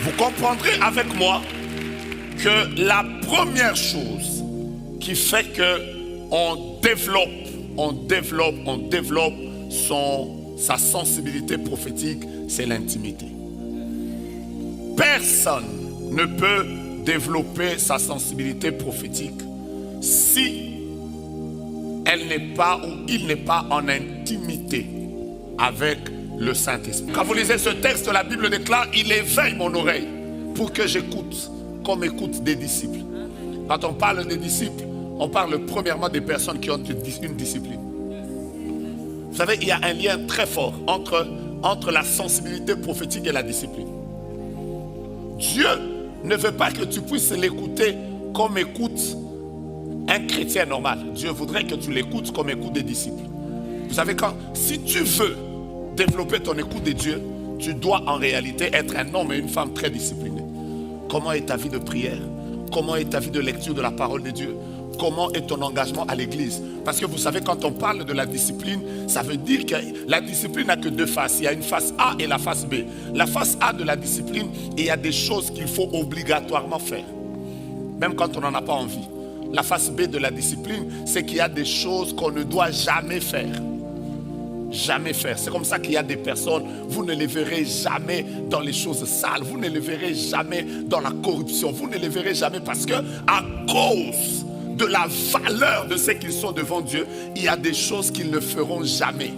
Vous comprendrez avec moi que la première chose qui fait que on développe sa sensibilité prophétique, c'est l'intimité. Personne ne peut développer sa sensibilité prophétique si elle n'est pas ou il n'est pas en intimité avec le Saint-Esprit. Quand vous lisez ce texte, la Bible déclare « Il éveille mon oreille pour que j'écoute comme écoute des disciples ». Quand on parle des disciples, on parle premièrement des personnes qui ont une discipline. Vous savez, il y a un lien très fort entre la sensibilité prophétique et la discipline. Dieu ne veut pas que tu puisses l'écouter comme écoute un chrétien normal. Dieu voudrait que tu l'écoutes comme écoute des disciples. Vous savez, si tu veux développer ton écoute de Dieu, tu dois en réalité être un homme et une femme très disciplinés. Comment est ta vie de prière? Comment est ta vie de lecture de la parole de Dieu? Comment est ton engagement à l'église? Parce que vous savez, quand on parle de la discipline, ça veut dire que la discipline n'a que deux faces. Il y a une face A et la face B. La face A de la discipline, il y a des choses qu'il faut obligatoirement faire, même quand on n'en a pas envie. La face B de la discipline, c'est qu'il y a des choses qu'on ne doit jamais faire. Jamais faire. C'est comme ça qu'il y a des personnes, vous ne les verrez jamais dans les choses sales, vous ne les verrez jamais dans la corruption, vous ne les verrez jamais parce que à cause de la valeur de ce qu'ils sont devant Dieu, il y a des choses qu'ils ne feront jamais.